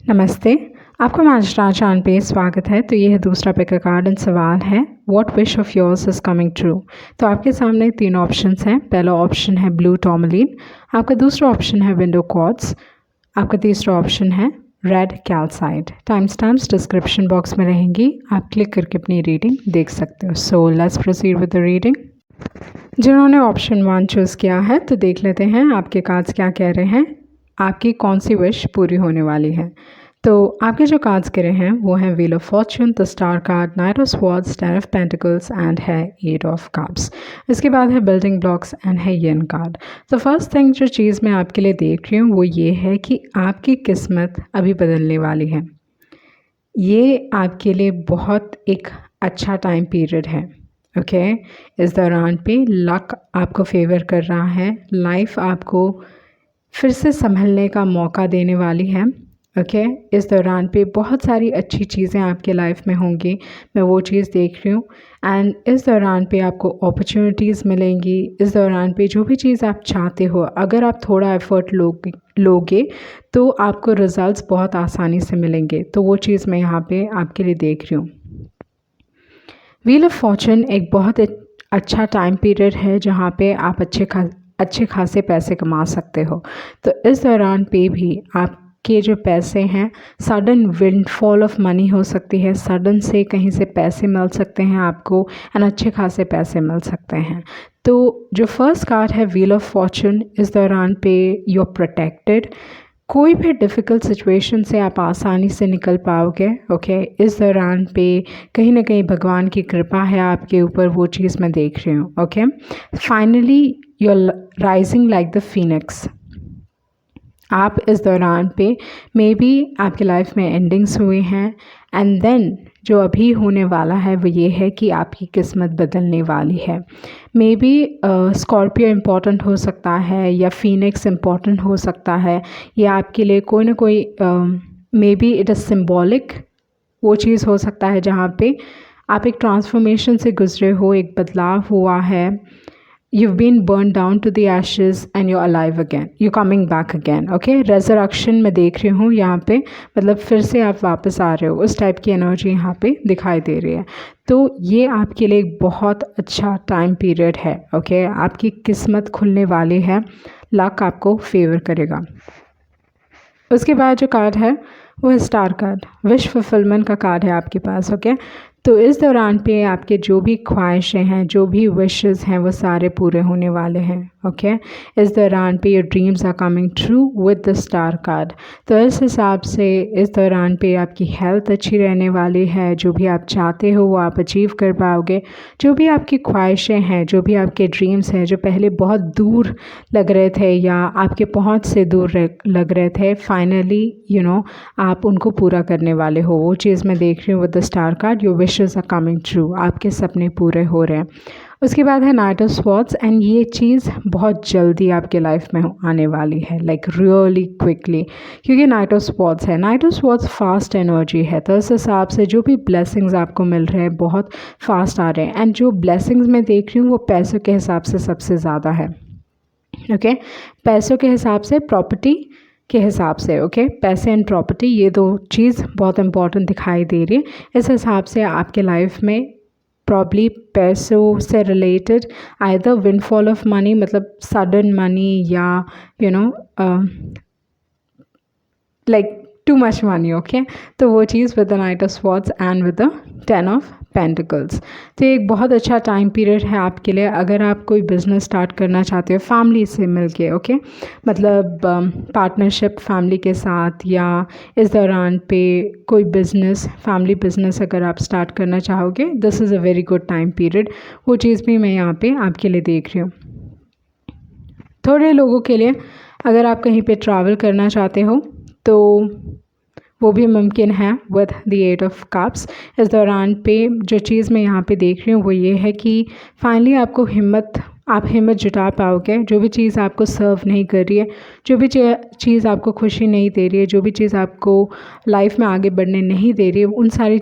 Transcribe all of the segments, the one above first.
नमस्ते। आपका हमारा चांद पे स्वागत है। तो ये है दूसरा पिक कार्ड एंड सवाल है what wish of yours is coming true. तो आपके सामने तीन ऑप्शंस हैं। पहला ऑप्शन है ब्लू टॉर्मलिन, आपका दूसरा ऑप्शन है विंडो क्वार्ट्ज, आपका तीसरा ऑप्शन है red calcite. Time stamps description box में रहेंगी, आप क्लिक करके अपनी रीडिंग देख सकते हो। So let's proceed with the reading. जिन्होंने ऑप्शन 1 चूज़ किया है तो देख लेते हैं आपके कार्ड्स क्या कह रहे हैं, आपकी कौन सी विश पूरी होने वाली है। तो आपके जो कार्ड्स गिरे हैं वो हैं wheel of Fortune, the star card, night of swords, ten of pentacles and है एट ऑफ कप्स। इसके बाद है बिल्डिंग ब्लॉक्स एंड है येन कार्ड। तो फर्स्ट थिंग जो चीज़ मैं आपके लिए देख रही हूँ वो ये है कि आपकी किस्मत अभी बदलने वाली है। ये आपके लिए बहुत एक अच्छा टाइम पीरियड है। ओके इस दौरान पे लक आपको फेवर कर रहा है, लाइफ आपको फिर से संभलने का मौका देने वाली है। ओके इस दौरान पे बहुत सारी अच्छी चीज़ें आपके लाइफ में होंगी, मैं वो चीज़ देख रही हूँ। एंड इस दौरान पे आपको अपॉर्चुनिटीज़ मिलेंगी। इस दौरान पे जो भी चीज़ आप चाहते हो, अगर आप थोड़ा एफर्ट लोगे तो आपको रिजल्ट्स बहुत आसानी से मिलेंगे। तो वो चीज़ मैं यहाँ पे आपके लिए देख रही हूँ। व्हील ऑफ फॉर्चून एक बहुत अच्छा टाइम पीरियड है जहाँ पे आप अच्छे खासे पैसे कमा सकते हो। तो इस दौरान पे भी आपके जो पैसे हैं, सडन विंडफॉल ऑफ मनी हो सकती है, सडन से कहीं से पैसे मिल सकते हैं आपको एंड अच्छे खासे पैसे मिल सकते हैं। तो जो फर्स्ट कार्ड है व्हील ऑफ फॉर्चून, इस दौरान पे यू आर प्रोटेक्टेड, कोई भी डिफ़िकल्ट सिचुएशन से आप आसानी से निकल पाओगे। ओके इस दौरान पे कहीं ना कहीं भगवान की कृपा है आपके ऊपर, वो चीज़ मैं देख रही हूँ। Okay finally you are rising like the phoenix. आप इस दौरान पे मे बी आपकी लाइफ में एंडिंग्स हुए हैं एंड देन जो अभी होने वाला है वो ये है कि आपकी किस्मत बदलने वाली है। मे बी स्कॉर्पियो इम्पॉर्टेंट हो सकता है या फीनिक्स इम्पॉर्टेंट हो सकता है, या आपके लिए कोई ना कोई may be it is symbolic वो चीज़ हो सकता है जहाँ पे आप एक ट्रांसफॉर्मेशन से गुजरे हो, एक बदलाव हुआ है। You've been burned down to the ashes and you're alive again. You're coming back again. Okay? Resurrection मैं देख रही हूँ यहाँ पे, मतलब फिर से आप वापस आ रहे हो, उस टाइप की एनर्जी यहाँ पे दिखाई दे रही है। तो ये आपके लिए एक बहुत अच्छा टाइम पीरियड है। ओके आपकी किस्मत खुलने वाली है, लक आपको फेवर करेगा। उसके बाद जो कार्ड है वो है स्टार कार्ड, विश फुलफिलमेंट का कार्ड है आपके पास। ओके तो इस दौरान पे आपके जो भी ख्वाहिशें हैं, जो भी विशेस हैं, वो सारे पूरे होने वाले हैं। ओके इस दौरान पे your dreams are coming true with the star card. तो इस हिसाब से इस दौरान पे आपकी हेल्थ अच्छी रहने वाली है, जो भी आप चाहते हो वो आप अचीव कर पाओगे। जो भी आपकी ख्वाहिशें हैं, जो भी आपके ड्रीम्स हैं, जो पहले बहुत दूर लग रहे थे या आपके पहुंच से दूर लग रहे थे, फाइनली आप उनको पूरा करने वाले हो। वो चीज़ मैं देख रही हूँ with the star card. Your wishes are coming true, आपके सपने पूरे हो रहे हैं। उसके बाद है नाइट ऑफ स्वॉर्ड्स एंड ये चीज़ बहुत जल्दी आपके लाइफ में आने वाली है, लाइक रियली क्विकली, क्योंकि नाइट ऑफ स्वॉर्ड्स है। Knight of swords fast energy है, तो इस हिसाब से जो भी ब्लेसिंग्स आपको मिल रहे हैं बहुत फास्ट आ रहे हैं। एंड जो ब्लेसिंग्स मैं देख रही हूँ वो पैसों के हिसाब से सबसे ज़्यादा है। ओके पैसों के हिसाब से, प्रॉपर्टी के हिसाब से। ओके पैसे एंड प्रॉपर्टी, ये दो चीज़ बहुत इंपॉर्टेंट दिखाई दे रही है। इस हिसाब से आपके लाइफ में प्रॉब्ली पैसों से related either windfall of money, मतलब सडन मनी, या like too much money. Okay तो वो चीज़ with the knight of swords and with the 10 of pentacles. तो एक बहुत अच्छा टाइम पीरियड है आपके लिए अगर आप कोई बिज़नेस स्टार्ट करना चाहते हो फैमिली से मिलके। ओके मतलब पार्टनरशिप फैमिली के साथ, या इस दौरान पे कोई बिज़नेस, फैमिली बिज़नेस अगर आप स्टार्ट करना चाहोगे, this is a very good time period. वो चीज़ भी मैं यहाँ पे आपके लिए देख रही हूँ। थोड़े लोगों के लिए अगर आप कहीं पे ट्रैवल करना चाहते हो तो वो भी मुमकिन है विद द 8 ऑफ कप्स। इस दौरान पे जो चीज़ मैं यहाँ पे देख रही हूँ वो ये है कि फाइनली आपको आप हिम्मत जुटा पाओगे। जो भी चीज़ आपको सर्व नहीं कर रही है, जो भी चीज़ आपको खुशी नहीं दे रही है, जो भी चीज़ आपको लाइफ में आगे बढ़ने नहीं दे रही है, उन सारी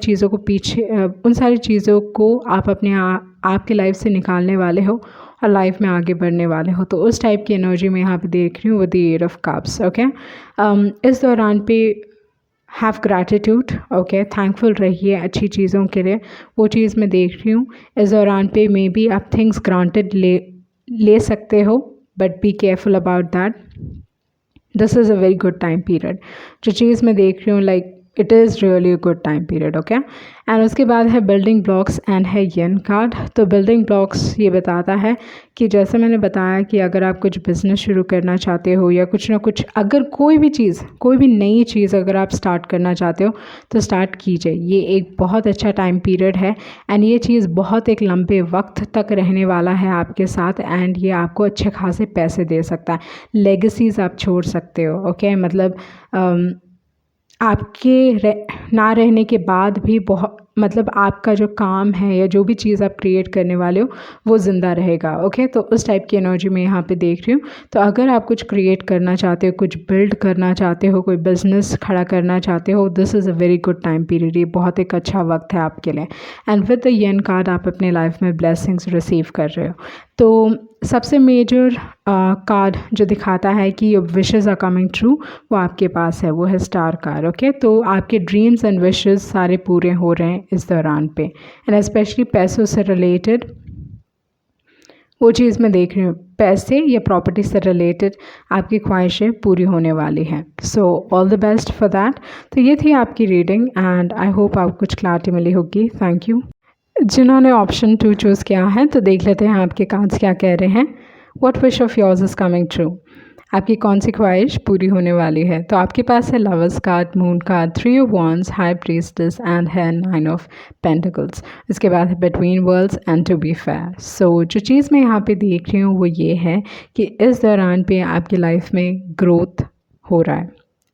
चीज़ों को आप अपने आपकी लाइफ से निकालने वाले हो और लाइफ में आगे बढ़ने वाले हो। तो उस टाइप की एनर्जी मैं यहाँ पे देख रही हूँ with the 8 of cups. Okay इस दौरान पे हैव ग्रैटिट्यूड, ओके, थैंकफुल रहिए अच्छी चीज़ों के लिए, वो चीज़ मैं देख रही हूँ। इस दौरान पे मे बी आप थिंग्स ग्रांटेड ले सकते हो, but be careful about that. This is a very good time period. जो चीज़ मैं देख रही हूँ, like it is really a good time period, okay. And उसके बाद है बिल्डिंग ब्लॉक्स एंड है येन कार्ड। तो बिल्डिंग ब्लॉक्स ये बताता है कि जैसे मैंने बताया कि अगर आप कुछ बिज़नेस शुरू करना चाहते हो या कुछ ना कुछ, अगर कोई भी चीज़, कोई भी नई चीज़ अगर आप स्टार्ट करना चाहते हो तो स्टार्ट कीजिए। ये एक बहुत अच्छा टाइम पीरियड है एंड ये चीज़ बहुत एक लंबे वक्त तक रहने वाला है आपके साथ एंड ये आपको अच्छे खासे पैसे दे सकता है। लेगेसीज आप छोड़ सकते हो, ओके। मतलब आपके ना रहने के बाद भी बहुत, मतलब आपका जो काम है या जो भी चीज़ आप क्रिएट करने वाले हो वो ज़िंदा रहेगा, ओके। तो उस टाइप की एनर्जी मैं यहाँ पे देख रही हूँ। तो अगर आप कुछ क्रिएट करना चाहते हो, कुछ बिल्ड करना चाहते हो, कोई बिज़नेस खड़ा करना चाहते हो, this is a very good time period. ये बहुत एक अच्छा वक्त है आपके लिए। And with the yen card आप अपने लाइफ में ब्लेसिंग्स रिसीव कर रहे हो। तो सबसे मेजर कार्ड जो दिखाता है कि your wishes are coming true, वो आपके पास है, वो है स्टार कार्ड, ओके। तो आपके ड्रीम्स एंड विशेज़ सारे पूरे हो रहे हैं इस दौरान पे एंड स्पेशली पैसों से रिलेटेड वो चीज़ मैं देख रही हूँ। पैसे या प्रॉपर्टी से रिलेटेड आपकी ख्वाहिशें पूरी होने वाली हैं। So all the best for that. तो ये थी आपकी रीडिंग एंड आई होप आपको कुछ क्लैरिटी मिली होगी। Thank you. जिन्होंने ऑप्शन 2 चूज़ किया है तो देख लेते हैं आपके कार्ड्स क्या कह रहे हैं। What wish of yours is coming true, आपकी कौन सी ख्वाहिश पूरी होने वाली है। तो आपके पास है lovers card, moon card, 3 of wands, high priestess and है 9 ऑफ पेंटिकल्स। इसके बाद है between worlds and to be fair. So जो चीज़ मैं यहाँ पे देख रही हूँ वो ये है कि इस दौरान पे आपकी लाइफ में ग्रोथ हो रहा है,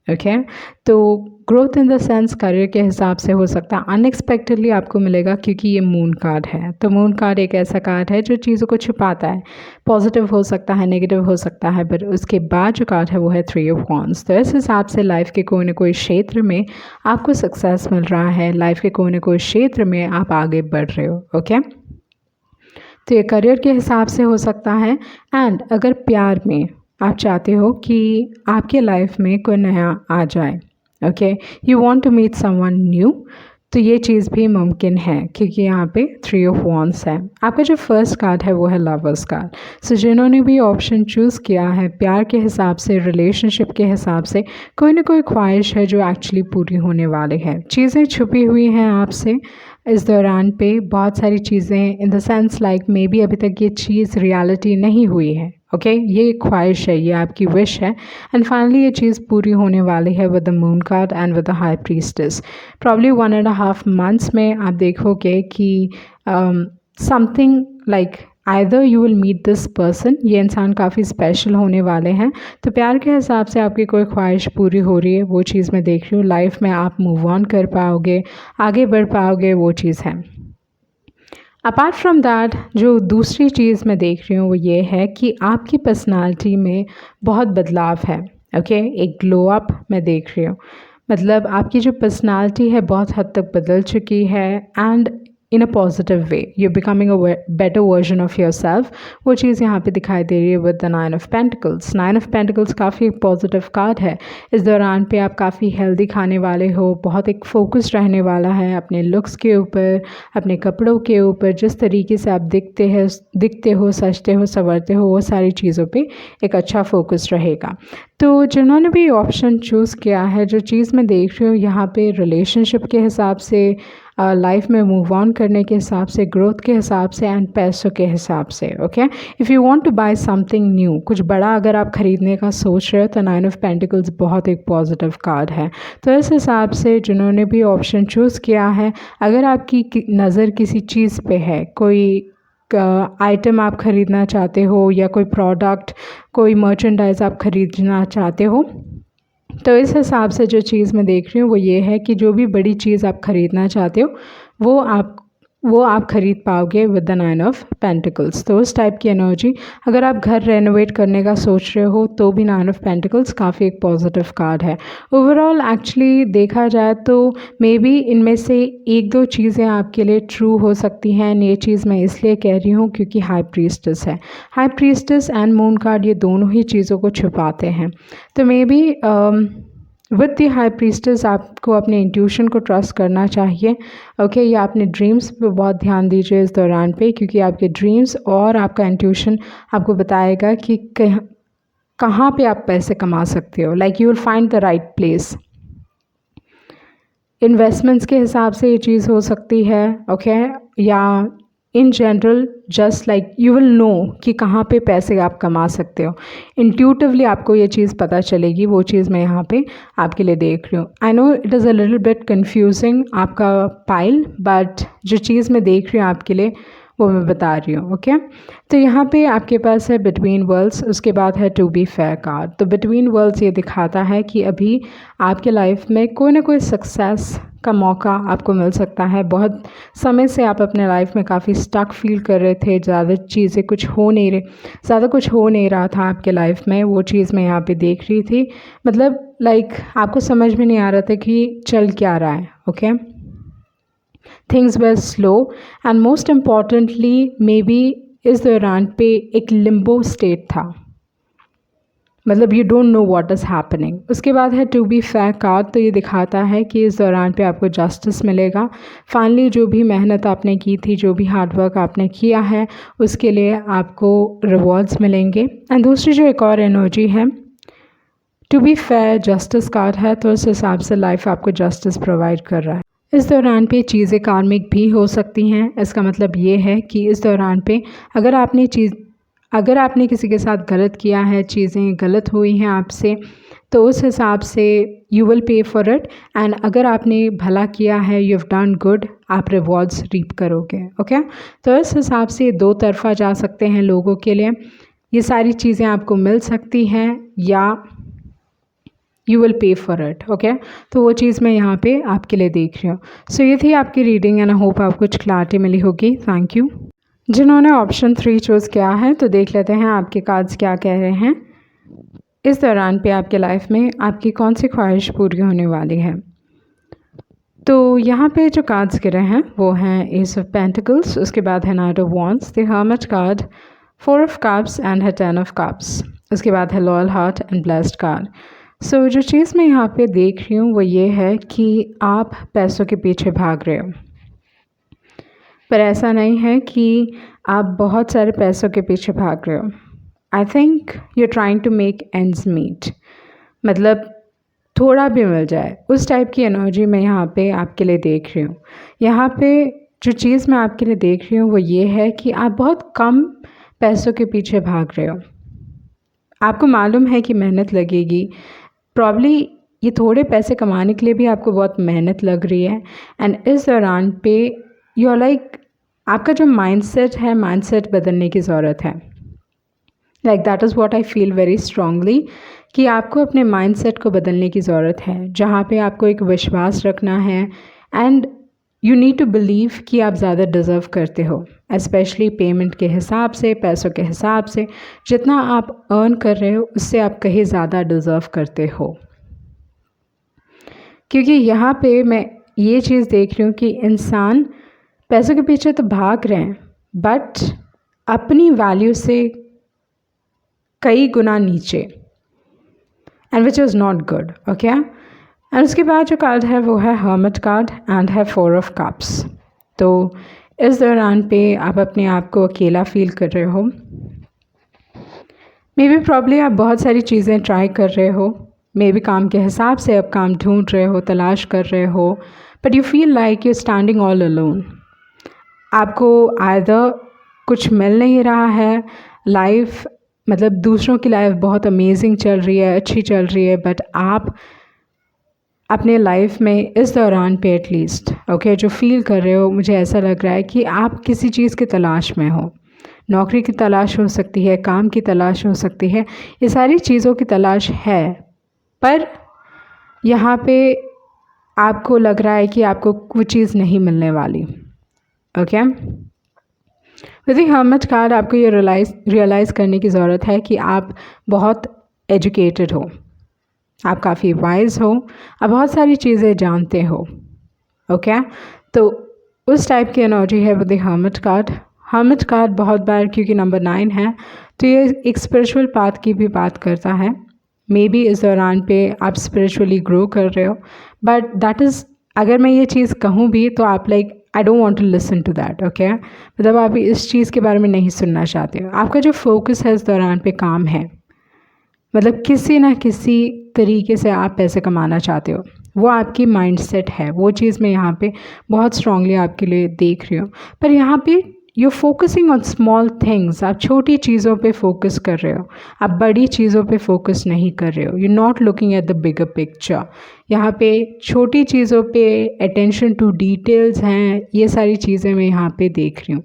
ओके। तो growth in the sense career के हिसाब से हो सकता है अनएक्सपेक्टेडली आपको मिलेगा, क्योंकि ये मून कार्ड है। तो मून कार्ड एक ऐसा कार्ड है जो चीज़ों को छुपाता है, पॉजिटिव हो सकता है, नेगेटिव हो सकता है, बट उसके बाद जो कार्ड है वो है 3 ऑफ वॉन्ड्स। तो इस हिसाब से लाइफ के कोई ना कोई क्षेत्र में आपको सक्सेस मिल रहा है, लाइफ के कोई ना कोई क्षेत्र में आप आगे बढ़ रहे हो, ओके। तो ये करियर के हिसाब से हो सकता है। एंड अगर प्यार में आप चाहते हो कि आपके लाइफ में कोई नया आ जाए, okay, you want to meet someone new, तो ये चीज़ भी मुमकिन है, क्योंकि यहाँ पे 3 ऑफ वॉन्ड्स है। आपका जो फर्स्ट कार्ड है वो है लवर्स कार्ड। सो जिन्होंने भी ऑप्शन चूज़ किया है प्यार के हिसाब से, रिलेशनशिप के हिसाब से, कोई ना कोई ख्वाहिश है जो एक्चुअली पूरी होने वाले है। चीज़ें छुपी हुई हैं आपसे इस दौरान पे, बहुत सारी चीज़ें, in the sense like may be अभी तक ये चीज़ रियलिटी नहीं हुई है, ओके। ये ख्वाहिश है, ये आपकी विश है एंड फाइनली ये चीज़ पूरी होने वाली है with the moon card and with the high priestess. Probably 1.5 months में आप देखोगे कि something like either you will meet this person, ये इंसान काफ़ी स्पेशल होने वाले हैं। तो प्यार के हिसाब से आपकी कोई ख्वाहिश पूरी हो रही है, वो चीज़ मैं देख रही हूँ। लाइफ में आप मूव ऑन कर पाओगे, आगे बढ़ पाओगे, वो चीज़ है। अपार्ट फ्रॉम दैट जो दूसरी चीज़ मैं देख रही हूँ वो ये है कि आपकी पर्सनालिटी में बहुत बदलाव है, ओके। एक ग्लो अप मैं देख रही हूँ, मतलब आपकी जो पर्सनालिटी है बहुत हद तक बदल चुकी है and in a positive way you becoming a better version of your self. वो चीज़ यहाँ पे दिखाई दे रही है with the 9 of pentacles. 9 of pentacles काफ़ी पॉजिटिव कार्ड है। इस दौरान पे आप काफ़ी हेल्दी खाने वाले हो, बहुत एक फोकस रहने वाला है अपने लुक्स के ऊपर, अपने कपड़ों के ऊपर, जिस तरीके से आप दिखते हो, सजते हो, संवरते हो, वो सारी चीज़ों पे एक अच्छा फोकस रहेगा। तो जिन्होंने भी ऑप्शन चूज़ किया है, जो चीज़ मैं देख रही हूँ यहाँ पे रिलेशनशिप के हिसाब से, लाइफ में मूव ऑन करने के हिसाब से, ग्रोथ के हिसाब से एंड पैसों के हिसाब से, okay. If you want to buy something new, कुछ बड़ा अगर आप ख़रीदने का सोच रहे हो तो 9 ऑफ पेंटिकल्स बहुत एक पॉजिटिव कार्ड है। तो इस हिसाब से जिन्होंने भी ऑप्शन चूज़ किया है, अगर आपकी नज़र किसी चीज़ पे है, कोई आइटम आप ख़रीदना चाहते हो या कोई प्रोडक्ट, कोई मर्चेंडाइज आप ख़रीदना चाहते हो, तो इस हिसाब से जो चीज़ मैं देख रही हूँ वो ये है कि जो भी बड़ी चीज़ आप ख़रीदना चाहते हो वो आप ख़रीद पाओगे विद द 9 ऑफ पेंटिकल्स। तो उस टाइप की एनर्जी, अगर आप घर रेनोवेट करने का सोच रहे हो तो भी 9 ऑफ पेंटिकल्स काफ़ी एक पॉजिटिव कार्ड है। ओवरऑल एक्चुअली देखा जाए तो मे बी इनमें से 1-2 चीज़ें आपके लिए ट्रू हो सकती हैं। ये चीज़ मैं इसलिए कह रही हूँ क्योंकि हाई प्रीस्टेस है। High priestess and moon card ये दोनों ही चीज़ों को छुपाते हैं। तो may be with the high priestess आपको अपने इंट्यूशन को ट्रस्ट करना चाहिए। ओके, या अपने ड्रीम्स पे बहुत ध्यान दीजिए इस दौरान पे, क्योंकि आपके ड्रीम्स और आपका इंट्यूशन आपको बताएगा कि कहाँ पे आप पैसे कमा सकते हो। Like you will find the right place. Investments के हिसाब से ये चीज़ हो सकती है। ओके, या in general just like you will know कि कहाँ पे पैसे आप कमा सकते हो। इंट्यूटिवली आपको ये चीज़ पता चलेगी, वो चीज़ मैं यहाँ पे आपके लिए देख रही हूँ। I know it is a little bit confusing आपका पाइल, बट जो चीज़ मैं देख रही हूँ आपके लिए वो मैं बता रही हूँ। ओके, तो यहाँ पे आपके पास है बिटवीन वर्ल्ड्स, उसके बाद है टू बी फेयर कार्ड। तो बिटवीन वर्ल्ड्स ये दिखाता है कि अभी आपके लाइफ में कोई ना कोई सक्सेस का मौका आपको मिल सकता है। बहुत समय से आप अपने लाइफ में काफ़ी स्टक फील कर रहे थे, ज़्यादा चीज़ें कुछ हो नहीं रहा था आपके लाइफ में। वो चीज़ मैं यहाँ पे देख रही थी, मतलब लाइक आपको समझ में नहीं आ रहा था कि चल क्या रहा है। Okay, things were slow and most importantly may be इस दौरान पे एक लिम्बो स्टेट था, मतलब you don't know what is happening. उसके बाद है टू बी फेयर कार्ड। तो ये दिखाता है कि इस दौरान पे आपको जस्टिस मिलेगा। फाइनली जो भी मेहनत आपने की थी, जो भी हार्डवर्क आपने किया है, उसके लिए आपको रिवॉर्ड्स मिलेंगे। एंड दूसरी जो एक और एनर्जी है to be fair justice card है, तो उस हिसाब से लाइफ आपको जस्टिस प्रोवाइड कर रहा है। इस दौरान पे चीज़ें कार्मिक भी हो सकती हैं। इसका मतलब ये है कि इस दौरान पे अगर आपने किसी के साथ गलत किया है, चीज़ें गलत हुई हैं आपसे, तो उस हिसाब से you will pay for it. And अगर आपने भला किया है, यू हैव डन गुड, आप रिवॉर्ड्स रीप करोगे। ओके, तो इस हिसाब से दो तरफा जा सकते हैं लोगों के लिए। ये सारी चीज़ें आपको मिल सकती हैं या you will pay for it. Okay, तो वो चीज़ मैं यहाँ पे आपके लिए देख रही हूँ। सो ये थी आपकी रीडिंग एंड आई होप आपको कुछ क्लैरिटी मिली होगी। Thank you. जिन्होंने ऑप्शन 3 चूज़ किया है, तो देख लेते हैं आपके कार्ड्स क्या कह रहे हैं। इस दौरान पे आपके लाइफ में आपकी कौन सी ख्वाहिश पूरी होने वाली है। तो यहाँ पे जो कार्ड्स गिरे हैं वो हैं एस ऑफ पेंटिकल्स, उसके बाद है knight of wands, the hermit card, 4 of cups and है 10 ऑफ कप्स, उसके बाद है loyal heart and blessed card. So जो चीज़ मैं यहाँ पे देख रही हूँ वो ये है कि आप पैसों के पीछे भाग रहे हो, पर ऐसा नहीं है कि आप बहुत सारे पैसों के पीछे भाग रहे हो। I think you are trying to make ends meet, मतलब थोड़ा भी मिल जाए, उस टाइप की एनर्जी मैं यहाँ पे आपके लिए देख रही हूँ। यहाँ पे जो चीज़ मैं आपके लिए देख रही हूँ वो ये है कि आप बहुत कम पैसों के पीछे भाग रहे हो। आपको मालूम है कि मेहनत लगेगी, प्रॉब्ली ये थोड़े पैसे कमाने के लिए भी आपको बहुत मेहनत लग रही है। एंड इस दौरान पे यू आर लाइक आपका जो माइंडसेट है, माइंडसेट बदलने की ज़रूरत है। Like that is what I feel very strongly, कि आपको अपने माइंडसेट को बदलने की ज़रूरत है, जहाँ पे आपको एक विश्वास रखना है and you need to believe कि आप ज़्यादा डिज़र्व करते हो, स्पेशली पेमेंट के हिसाब से, पैसों के हिसाब से। जितना आप अर्न कर रहे हो उससे आप कहीं ज़्यादा डिज़र्व करते हो। क्योंकि यहाँ पे मैं ये चीज़ देख रही हूँ कि इंसान पैसों के पीछे तो भाग रहे हैं, बट अपनी वैल्यू से कई गुना नीचे, and which is not good. Okay, and उसके बाद जो कार्ड है वो है हर्मिट कार्ड एंड है 4 ऑफ कप्स। तो इस दौरान पे आप अपने आप को अकेला फील कर रहे हो। मे बी प्रॉब्ली आप बहुत सारी चीज़ें ट्राई कर रहे हो, मे बी काम के हिसाब से आप काम ढूंढ रहे हो, तलाश कर रहे हो, but you feel like you standing all alone. आपको आइदर कुछ मिल नहीं रहा है, लाइफ मतलब दूसरों की लाइफ बहुत अमेजिंग चल रही है, अच्छी चल रही है, बट आप अपने लाइफ में इस दौरान पे एटलीस्ट ओके जो फील कर रहे हो, मुझे ऐसा लग रहा है कि आप किसी चीज़ की तलाश में हो। नौकरी की तलाश हो सकती है, काम की तलाश हो सकती है, ये सारी चीज़ों की तलाश है, पर यहाँ पे आपको लग रहा है कि आपको वो चीज़ नहीं मिलने वाली। Okay, with the hermit card आपको ये रियलाइज़ करने की ज़रूरत है कि आप बहुत एजुकेटेड हो, आप काफ़ी वाइज हो, आप बहुत सारी चीज़ें जानते हो। ओके, तो उस टाइप की एनर्जी है with the hermit card. Hermit card बहुत बार क्योंकि नंबर 9 है, तो ये एक स्पिरिचुअल पाथ की भी बात करता है। मे बी इस दौरान पे आप स्पिरिचुअली ग्रो कर रहे हो, बट दैट इज़, अगर मैं ये चीज़ कहूँ भी तो आप like I don't want to listen to that, okay. मतलब आप इस चीज़ के बारे में नहीं सुनना चाहते हो। आपका जो फोकस है इस दौरान पे काम है, मतलब किसी ना किसी तरीके से आप पैसे कमाना चाहते हो, वो आपकी माइंडसेट है। वो चीज़ मैं यहाँ पे बहुत स्ट्रांगली आपके लिए देख रही हूँ। पर यहाँ पे you focusing on small things, आप छोटी चीज़ों पे फोकस कर रहे हो, आप बड़ी चीज़ों पे फोकस नहीं कर रहे हो। You not looking at the bigger picture. यहाँ पे छोटी चीज़ों पे अटेंशन टू डिटेल्स हैं, ये सारी चीज़ें मैं यहाँ पे देख रही हूँ।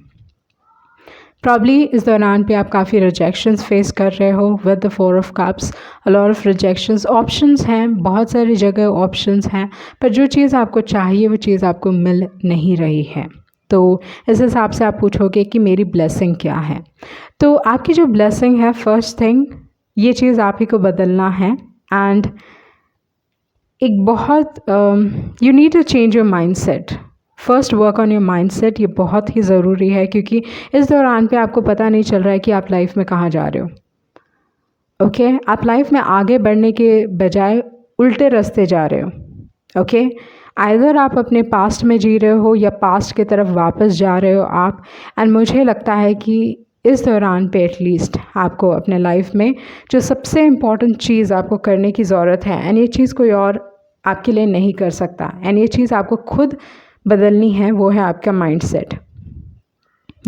प्रॉब्ली इस दौरान पे आप काफ़ी रिजेक्शंस फेस कर रहे हो with the 4 of cups. A lot of rejections, options हैं, बहुत सारी जगह ऑप्शंस हैं, पर जो चीज़ आपको चाहिए वो चीज़ आपको मिल नहीं रही है। तो इस हिसाब से आप पूछोगे कि मेरी ब्लेसिंग क्या है। तो आपकी जो ब्लेसिंग है, फर्स्ट थिंग, ये चीज़ आप ही को बदलना है। एंड एक बहुत you need to change your mindset. First work on your mindset, ये बहुत ही ज़रूरी है, क्योंकि इस दौरान पे आपको पता नहीं चल रहा है कि आप लाइफ में कहाँ जा रहे हो। ओके आप लाइफ में आगे बढ़ने के बजाय उल्टे रास्ते जा रहे हो। ओके आइदर आप अपने पास्ट में जी रहे हो या पास्ट की तरफ वापस जा रहे हो आप। एंड मुझे लगता है कि इस दौरान पे एटलीस्ट आपको अपने लाइफ में जो सबसे इम्पॉर्टेंट चीज़ आपको करने की ज़रूरत है, एंड ये चीज़ कोई और आपके लिए नहीं कर सकता, एंड ये चीज़ आपको खुद बदलनी है, वो है आपका mindset.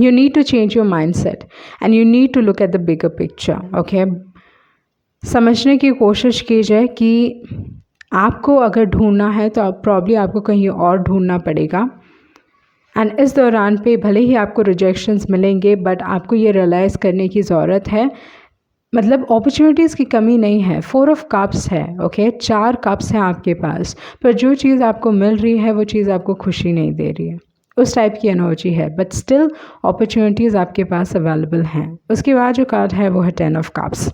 You need to change your mindset and you need to look at the bigger picture. Okay समझने की कोशिश कीजिए कि आपको अगर ढूंढना है तो आप प्रॉब्ली आपको कहीं और ढूंढना पड़ेगा। एंड इस दौरान पे भले ही आपको रिजेक्शंस मिलेंगे, बट आपको ये रियलाइज़ करने की ज़रूरत है, मतलब अपॉर्चुनिटीज़ की कमी नहीं है। 4 ऑफ कप्स है, ओके 4 कप्स हैं आपके पास, पर जो चीज़ आपको मिल रही है वो चीज़ आपको खुशी नहीं दे रही है, उस टाइप की एनर्जी है। बट स्टिल अपॉर्चुनिटीज़ आपके पास अवेलेबल हैं। उसके बाद जो कार्ड है वो है 10 ऑफ कप्स।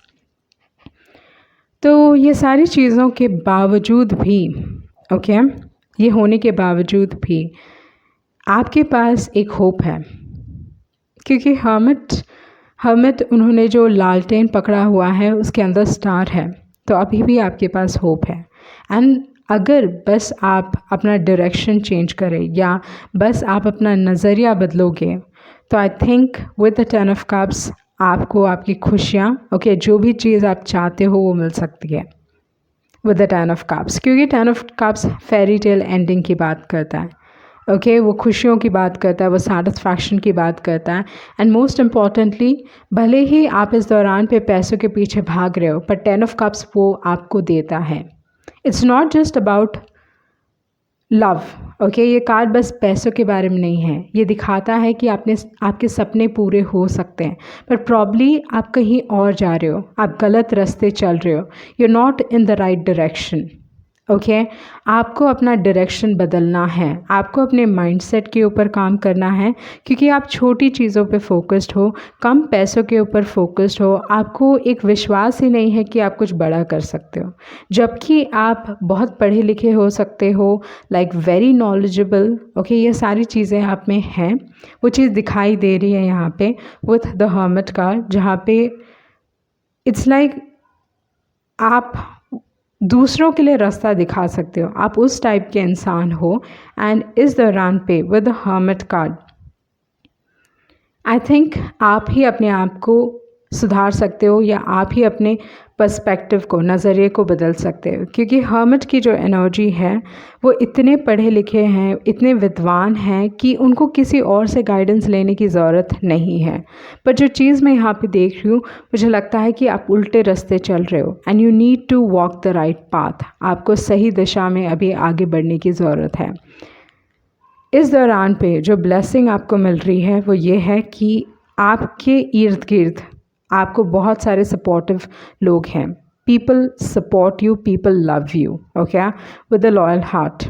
तो ये सारी चीज़ों के बावजूद भी, ओके ये होने के बावजूद भी आपके पास एक होप है, क्योंकि हर्मिट उन्होंने जो लालटेन पकड़ा हुआ है उसके अंदर स्टार है, तो अभी भी आपके पास होप है। एंड अगर बस आप अपना डायरेक्शन चेंज करें या बस आप अपना नज़रिया बदलोगे, तो I think with the 10 of cups आपको आपकी खुशियाँ, ओके जो भी चीज़ आप चाहते हो वो मिल सकती है विद द 10 ऑफ कप्स, क्योंकि 10 of cups fairy tale ending की बात करता है। ओके वो खुशियों की बात करता है, वो सेटिस्फैक्शन की बात करता है। एंड मोस्ट इम्पॉर्टेंटली, भले ही आप इस दौरान पे पैसों के पीछे भाग रहे हो, पर 10 ऑफ कप्स वो आपको देता है। It's not just about love, okay ये कार्ड बस पैसों के बारे में नहीं है, ये दिखाता है कि आपके सपने पूरे हो सकते हैं, पर प्रॉब्ली आप कहीं और जा रहे हो, आप गलत रास्ते चल रहे हो, you are not in the right direction. Okay आपको अपना डायरेक्शन बदलना है, आपको अपने माइंडसेट के ऊपर काम करना है, क्योंकि आप छोटी चीज़ों पे फोकस्ड हो, कम पैसों के ऊपर फोकस्ड हो, आपको एक विश्वास ही नहीं है कि आप कुछ बड़ा कर सकते हो, जबकि आप बहुत पढ़े लिखे हो सकते हो, लाइक वेरी नॉलेजेबल। ओके ये सारी चीज़ें आप में हैं, वो चीज़ दिखाई दे रही है यहाँ पे विथ द हर्मिट कार्ड, जहाँ पे इट्स लाइक आप दूसरों के लिए रास्ता दिखा सकते हो, आप उस टाइप के इंसान हो। एंड इस दौरान पे with the hermit card I think आप ही अपने आप को सुधार सकते हो, या आप ही अपने पर्सपेक्टिव को, नज़रिए को बदल सकते हो, क्योंकि हर्मिट की जो एनर्जी है वो इतने पढ़े लिखे हैं, इतने विद्वान हैं कि उनको किसी और से गाइडेंस लेने की ज़रूरत नहीं है। पर जो चीज़ मैं यहाँ पे देख रही हूँ, मुझे लगता है कि आप उल्टे रास्ते चल रहे हो, and you need to walk the right path. आपको सही दिशा में अभी आगे बढ़ने की ज़रूरत है। इस दौरान पे जो ब्लेसिंग आपको मिल रही है वो ये है कि आपके इर्द गिर्द आपको बहुत सारे सपोर्टिव लोग हैं। People support you, people love you, okay with a loyal heart.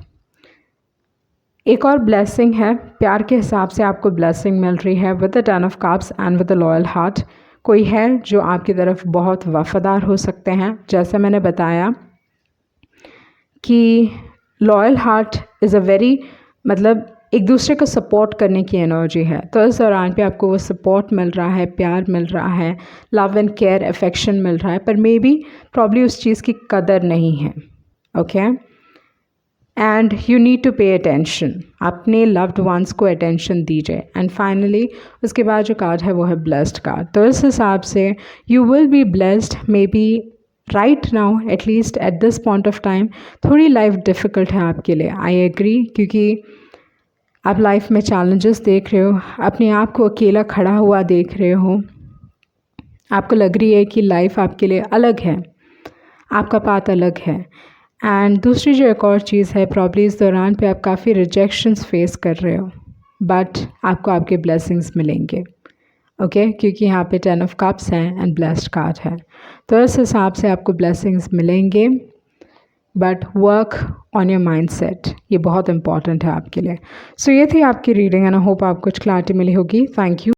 एक और ब्लेसिंग है, प्यार के हिसाब से आपको ब्लेसिंग मिल रही है with the 10 of cups and with the loyal heart. कोई है जो आपकी तरफ बहुत वफादार हो सकते हैं, जैसा मैंने बताया कि loyal heart is a very, मतलब एक दूसरे को सपोर्ट करने की एनर्जी है। तो इस दौरान पे आपको वो सपोर्ट मिल रहा है, प्यार मिल रहा है, लव एंड केयर अफेक्शन मिल रहा है, पर मे बी प्रॉब्ली उस चीज़ की कदर नहीं है। Okay, and you need to pay attention, अपने लव्ड वंस को अटेंशन दीजिए। एंड फाइनली उसके बाद जो कार्ड है वो है ब्लेस्ड कार्ड। तो इस हिसाब से you will be blessed, may be right now at least at this point of time थोड़ी लाइफ डिफ़िकल्ट है आपके लिए, आई एग्री, क्योंकि आप लाइफ में चैलेंजेस देख रहे हो, अपने आप को अकेला खड़ा हुआ देख रहे हो, आपको लग रही है कि लाइफ आपके लिए अलग है, आपका पाथ अलग है। एंड दूसरी जो एक और चीज़ है, प्रॉब्ली इस दौरान पे आप काफ़ी रिजेक्शंस फेस कर रहे हो, बट आपको आपके ब्लेसिंग्स मिलेंगे। ओके, क्योंकि यहाँ पे 10 ऑफ कप्स हैं एंड ब्लेस्ड कार्ड है, तो इस हिसाब से आपको ब्लेसिंग्स मिलेंगे, but work on your mind set, ये बहुत इंपॉर्टेंट है आपके लिए। सो ये थी आपकी रीडिंग एंड आई होप आपको कुछ क्लैरिटी मिली होगी। Thank you.